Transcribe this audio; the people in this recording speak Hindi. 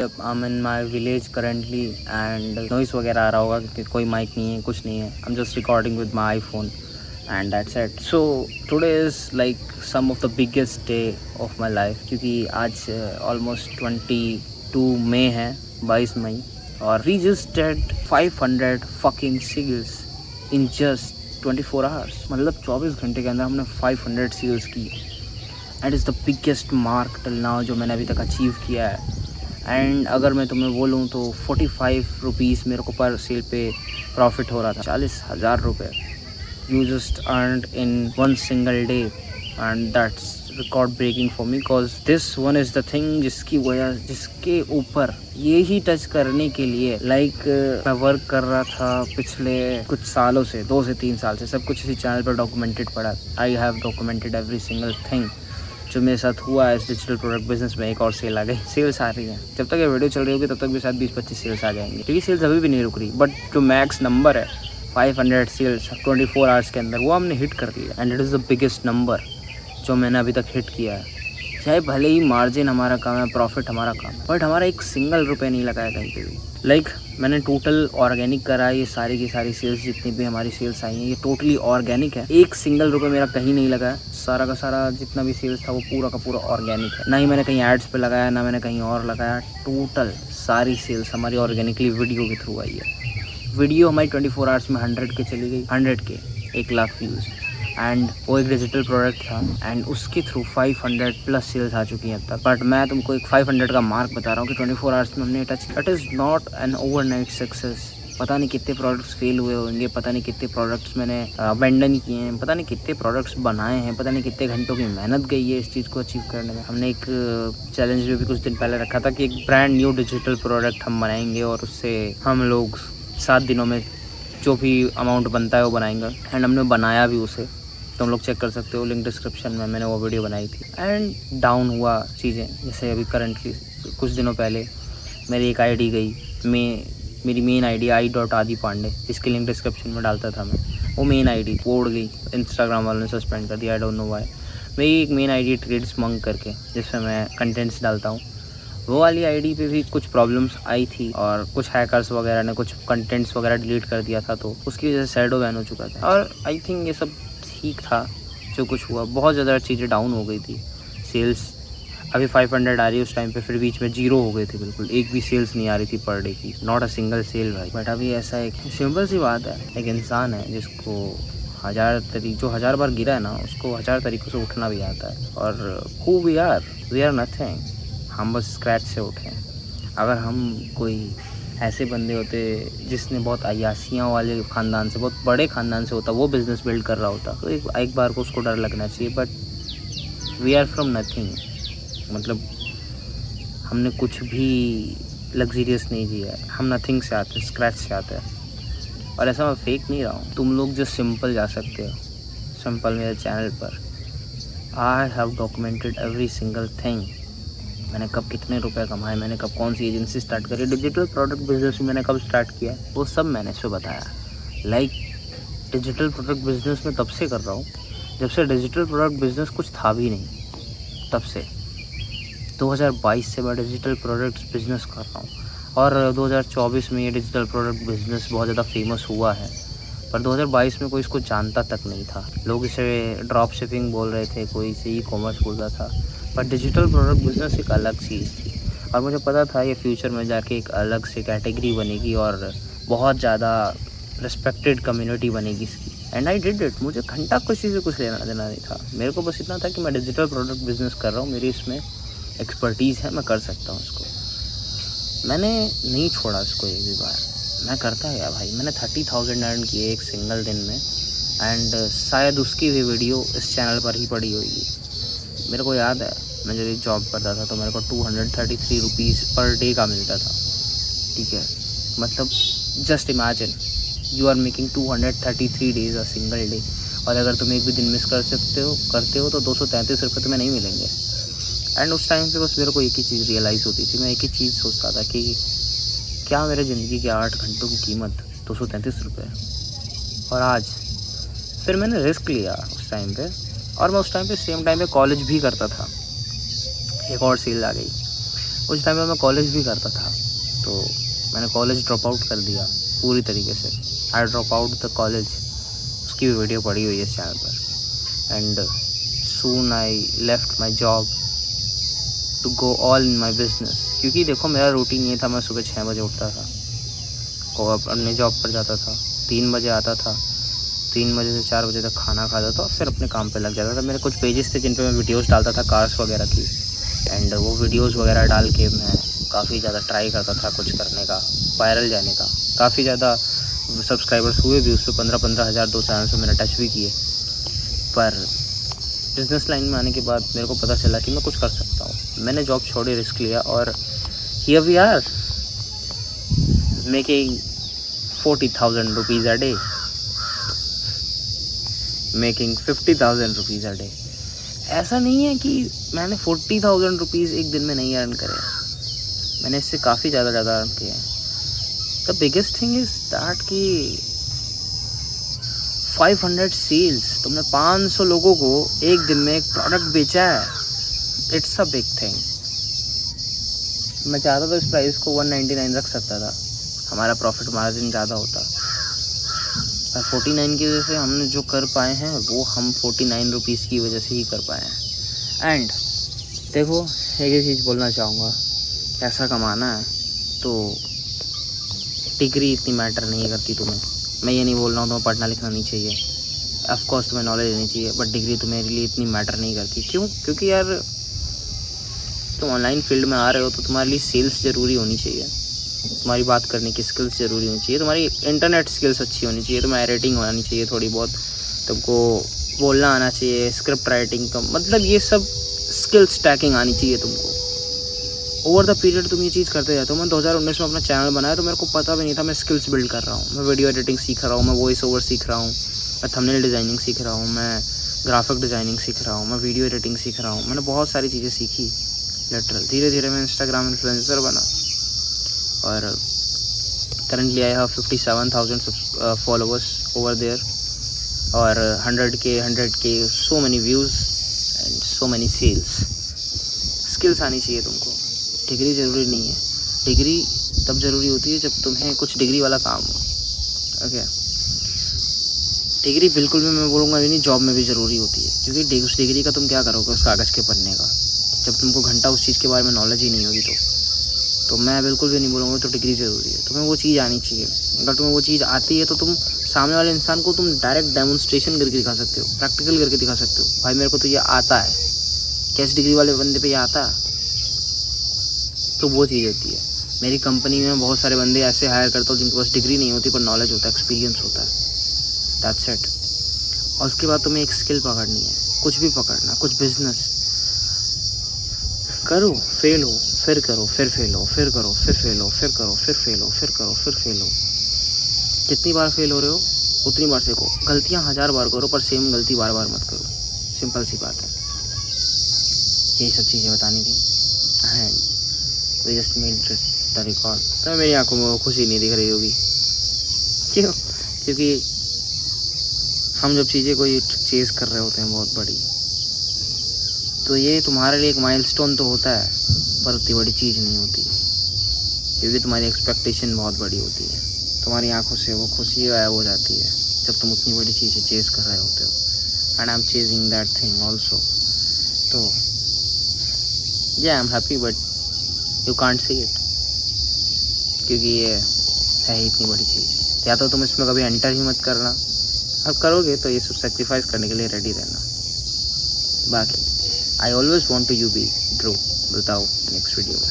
I am in my village currently and noise वगैरह आ रहा होगा क्योंकि कोई माइक नहीं है, कुछ नहीं है. I am just recording with my iPhone and that's it. So today is like some of the biggest day of my life क्योंकि आज almost 22 मई है, 22 मई, और we just did 500 fucking seals in just 24 hours. मतलब 24 घंटे के अंदर हमने 500 seals की. and it's the biggest mark till now जो मैंने अभी तक अचीव किया है. एंड अगर मैं तुम्हें बोलूँ तो 45 रुपीज़ मेरे को पर सेल पे प्रॉफिट हो रहा था. 40,000 रुपये you just earned in one single day, and that's record breaking for me because this one is the thing जिसके ऊपर ये ही टच करने के लिए मैं वर्क कर रहा था पिछले कुछ सालों से, 2 से 3 साल से. सब कुछ इसी चैनल पर डॉक्यूमेंटेड पड़ा. I have documented every single thing जो मेरे साथ हुआ है इस डिजिटल प्रोडक्ट बिजनेस में. एक और सेल आ गई, सेल्स आ रही है. जब तक ये वीडियो चल रही होगी तब तक भी शायद 20-25 सेल्स आ जाएंगे क्योंकि सेल्स अभी भी नहीं रुक रही. बट जो मैक्स नंबर है 500 सेल्स 24 आवर्स के अंदर, वो हमने हिट कर लिया. And it is the biggest number जो मैंने अभी तक हिट किया है. चाहे भले ही मार्जिन हमारा कम है, प्रॉफिट हमारा कम है, बट हमारा एक सिंगल रुपये नहीं लगाया कहीं पे भी. मैंने टोटल ऑर्गेनिक करा. ये सारी की सारी सेल्स जितनी भी हमारी सेल्स आई हैं ये टोटली ऑर्गेनिक है. एक सिंगल रुपये मेरा कहीं नहीं लगा. सारा का सारा जितना भी सेल्स था वो पूरा का पूरा ऑर्गेनिक है. ना ही मैंने कहीं एड्स पे लगाया, ना मैंने कहीं और लगाया. टोटल सारी सेल्स हमारी ऑर्गेनिकली वीडियो के थ्रू आई है. वीडियो हमारी 24 आवर्स में 100 के चली गई. 100 के 1 लाख व्यूज़. एंड वो एक डिजिटल प्रोडक्ट था एंड उसके थ्रू 500 प्लस सेल्स आ चुकी हैं अब तक. बट मैं तुमको एक 500 का मार्क बता रहा हूँ कि 24 आवर्स में हमने touch. It is not an overnight success. पता नहीं कितने प्रोडक्ट्स फेल हुए होंगे, पता नहीं कितने प्रोडक्ट्स मैंने अबेंडन किए हैं, पता नहीं कितने प्रोडक्ट्स बनाए हैं, पता नहीं कितने घंटों की मेहनत गई है इस चीज़ को अचीव करने में. हमने एक चैलेंज भी कुछ दिन पहले रखा था कि एक ब्रांड न्यू डिजिटल प्रोडक्ट हम बनाएंगे और उससे हम लोग 7 दिनों में जो भी अमाउंट बनता है वो बनाएंगे. एंड हमने बनाया भी उसे. तुम लोग चेक कर सकते हो, लिंक डिस्क्रिप्शन में मैंने वो वीडियो बनाई थी. एंड डाउन हुआ चीज़ें. जैसे अभी करंटली कुछ दिनों पहले मेरी एक आईडी गई. मेरी मेन आईडी आई.आदिपांडे, जिसकी लिंक डिस्क्रिप्शन में डालता था मैं, वो मेन आईडी वो उड़ गई. इंस्टाग्राम वालों ने सस्पेंड कर दिया. I don't know why. मेरी एक मेन आईडी ट्रेड्स मंग करके जिसमें मैं कंटेंट्स डालता हूँ, वो वाली आईडी पे भी कुछ प्रॉब्लम्स आई थी और कुछ हैकर्स वगैरह ने कुछ कंटेंट्स वगैरह डिलीट कर दिया था, तो उसकी वजह से शैडो बैन हो चुका था. और आई थिंक ये सब ठीक था जो कुछ हुआ. बहुत ज़्यादा चीज़ें डाउन हो गई थी. सेल्स अभी 500 आ रही है, उस टाइम पे फिर बीच में 0 हो गए थे. बिल्कुल एक भी सेल्स नहीं आ रही थी पर डे की. नॉट अ सिंगल सेल भाई. बट अभी ऐसा है कि सिंपल सी बात है, एक इंसान है जिसको 1000 बार गिरा है ना, उसको 1000 तरीक़ों से उठना भी आता है. और हु वी आर नथिंग. हम बस स्क्रैच से उठे. अगर हम कोई ऐसे बंदे होते जिसने बहुत अय्यासियों वाले ख़ानदान से, बहुत बड़े ख़ानदान से होता, वो बिज़नेस बिल्ड कर रहा होता, तो एक बार को उसको डर लगना चाहिए. But we are from nothing. मतलब हमने कुछ भी लग्जरियस नहीं जिया है. हम नथिंग से आते हैं, स्क्रैच से आते हैं. और ऐसा मैं फेक नहीं रहा हूँ. तुम लोग जो सिंपल जा सकते हो, सिंपल मेरे चैनल पर I have documented every single thing. मैंने कब कितने रुपए कमाए, मैंने कब कौन सी एजेंसी स्टार्ट करी, डिजिटल प्रोडक्ट बिजनेस मैंने कब स्टार्ट किया, वो सब मैंने इसमें बताया. डिजिटल प्रोडक्ट बिजनेस में तब से कर रहा हूँ जब से डिजिटल प्रोडक्ट बिजनेस कुछ था भी नहीं. तब से 2022 से मैं डिजिटल प्रोडक्ट बिजनेस कर रहा हूँ. और 2024 में ये डिजिटल प्रोडक्ट बिजनेस बहुत ज़्यादा फेमस हुआ है. पर 2022 में कोई इसको जानता तक नहीं था. लोग इसे ड्रॉप शिपिंग बोल रहे थे, कोई इसे ई-कॉमर्स बोल रहा था. पर डिजिटल प्रोडक्ट बिजनेस एक अलग चीज़ थी और मुझे पता था ये फ्यूचर में जाके एक अलग से कैटेगरी बनेगी और बहुत ज़्यादा रिस्पेक्टेड कम्युनिटी बनेगी इसकी. And I did it. मुझे घंटा किसी से कुछ लेना देना नहीं था. मेरे को बस इतना था कि मैं डिजिटल प्रोडक्ट बिजनेस कर रहा हूँ, मेरी इसमें एक्सपर्टीज़ है, मैं कर सकता हूँ इसको. मैंने नहीं छोड़ा इसको एक भी बार. मैं करता गया भाई. मैंने 30,000 अर्न किए एक सिंगल दिन में. एंड शायद उसकी भी वीडियो इस चैनल पर ही पड़ी होगी. मेरे को याद है मैं जब जॉब करता था तो मेरे को 233 रुपीज़ पर डे का मिलता था. ठीक है, मतलब just imagine you are making 233 days a single day. और अगर तुम एक भी दिन मिस करते हो तो 233 रुपये तुम्हें नहीं मिलेंगे. एंड उस टाइम पे बस मेरे को एक ही चीज़ रियलाइज़ होती थी. मैं एक ही चीज़ सोचता था कि क्या मेरे ज़िंदगी के 8 घंटों की कीमत 233 रुपये. और आज फिर मैंने रिस्क लिया उस टाइम पे. और मैं उस टाइम पे सेम टाइम पे कॉलेज भी करता था. एक और सेल आ गई. उस टाइम में मैं कॉलेज भी करता था, तो मैंने कॉलेज ड्रॉप आउट कर दिया पूरी तरीके से। I drop out the college, उसकी भी वीडियो पड़ी हुई है इस चैनल पर। And soon I left my job to go all in my business, क्योंकि देखो मेरा रूटीन ये था, मैं सुबह 6 बजे उठता था, को अपने जॉब पर जाता था, 3 बजे आता था, 3 बजे से 4 बजे तक खाना खाता था और फिर अपने काम पे लग जाता था। मेरे कुछ पेजेस थे जिन पे मैं वीडियोस डालता था कार्स वगैरह की, एंड वो वीडियोस वगैरह डाल के मैं काफ़ी ज़्यादा ट्राई करता था कुछ करने का, वायरल जाने का। काफ़ी ज़्यादा सब्सक्राइबर्स हुए भी उस पर, 15-15 हज़ार 2 चैनल से मैंने टच भी किए। पर बिज़नेस लाइन में आने के बाद मेरे को पता चला कि मैं कुछ कर सकता हूँ। मैंने जॉब छोड़ी, रिस्क लिया, और here we are making 40,000 rupees a day, making 50,000 rupees a day. ऐसा नहीं है कि मैंने 40,000 रुपीज़ एक दिन में नहीं अर्न करे, मैंने इससे काफ़ी ज़्यादा अर्न किया है। The biggest thing is that कि 500 सेल्स, तुमने 500 लोगों को एक दिन में एक प्रोडक्ट बेचा है, इट्स अ बिग थिंग। मैं चाहता था इस प्राइस को 199 रख सकता था, हमारा प्रॉफिट मार्जिन ज़्यादा होता, पर 49 की वजह से हमने जो कर पाए हैं वो हम 49 रुपीज़ की वजह से ही कर पाए हैं। एंड देखो, एक ही चीज़ बोलना चाहूँगा, पैसा कमाना है तो डिग्री इतनी मैटर नहीं करती तुम्हें। मैं ये नहीं बोल रहा हूँ तुम्हें पढ़ना लिखना नहीं चाहिए, ऑफकोर्स तुम्हें नॉलेज लेनी चाहिए, बट डिग्री तुम्हारे लिए इतनी मैटर नहीं करती। क्यों? क्योंकि यार तुम ऑनलाइन फील्ड में आ रहे हो तो तुम्हारे लिए सेल्स ज़रूरी होनी चाहिए, तुम्हारी बात करने की स्किल्स ज़रूरी होनी चाहिए, तुम्हारी इंटरनेट स्किल्स अच्छी होनी चाहिए, तुम्हें राइटिंग आनी चाहिए थोड़ी बहुत, तुमको बोलना आना चाहिए, स्क्रिप्ट राइटिंग का मतलब ये सब स्किल्स टैकिंग आनी चाहिए तुमको। ओवर द पीरियड तुम ये चीज़ करते जाते हो। मैं 2019 में अपना चैनल बनाया तो मेरे को पता भी नहीं था मैं स्किल्स बिल्ड कर रहा हूँ, मैं वीडियो एडिटिंग सीख रहा हूँ, मैं वॉइस ओवर सीख रहा हूँ, मैं थंबनेल डिज़ाइनिंग सीख रहा हूँ, मैं ग्राफिक डिज़ाइनिंग सीख रहा हूँ, मैं वीडियो एडिटिंग सीख रहा हूँ। मैंने बहुत सारी चीज़ें सीखी लिटरल। धीरे धीरे मैं इंस्टाग्राम इन्फ्लुएंसर बना और currently I have 57,000 followers over there और 100K so many views and so many sales. Skills आनी चाहिए तुमको, डिग्री ज़रूरी नहीं है। डिग्री तब ज़रूरी होती है जब तुम्हें कुछ डिग्री वाला काम हो। ओके, डिग्री बिल्कुल भी मैं बोलूँगा नहीं, जॉब में भी ज़रूरी होती है, क्योंकि उस डिग्री का तुम क्या करोगे उस कागज़ के पन्ने का, जब तुमको घंटा उस चीज़ के बारे में नॉलेज ही नहीं होगी। तो मैं बिल्कुल भी नहीं बोलूँगा तो डिग्री ज़रूरी है, तुम्हें वो चीज़ आनी चाहिए। अगर तुम्हें वो चीज़ आती है तो तुम सामने वाले इंसान को तुम डायरेक्ट डेमोन्स्ट्रेशन करके दिखा सकते हो, प्रैक्टिकल करके दिखा सकते हो, भाई मेरे को तो ये आता है। कैसे डिग्री वाले बंदे पे ये आता है, तो वो चीज़ होती है। मेरी कंपनी में बहुत सारे बंदे ऐसे हायर करता हूँ जिनके पास डिग्री नहीं होती पर नॉलेज होता है, एक्सपीरियंस होता है, दैट्स इट। और उसके बाद तुम्हें एक स्किल पकड़नी है, कुछ भी पकड़ना, कुछ बिजनेस करो, फेल हो, फिर करो, फिर फेल हो, फिर करो, फिर फेल हो, फिर करो, फिर फेल हो, फिर करो, फिर फेल हो। जितनी बार फेल हो रहे हो उतनी बार सीखो। गलतियाँ 1000 बार करो पर सेम गलती बार बार मत करो, सिंपल सी बात है। यही सब चीज़ें बतानी थी and we just made the record. तो मेरी आंखों में वो खुशी नहीं दिख रही होगी, क्यों? क्योंकि हम जब चीज़ें कोई चेज़ कर रहे होते हैं बहुत बड़ी, तो ये तुम्हारे लिए एक माइलस्टोन तो होता है पर उतनी बड़ी चीज़ नहीं होती, क्योंकि तुम्हारी एक्सपेक्टेशन बहुत बड़ी होती है। तुम्हारी आंखों से वो खुशी गायब हो जाती है जब तुम उतनी बड़ी चीज़ें चेज़ कर रहे होते हो। And I am chasing that thing also. तो या I am happy but you can't see it, क्योंकि ये है ही इतनी बड़ी चीज़। या तो तुम इसमें कभी एंटर ही मत करना, अब करोगे तो ये सब सेक्रीफाइस करने के लिए रेडी रहना। बाकी I always want to you be true. बताओ नेक्स्ट वीडियो में।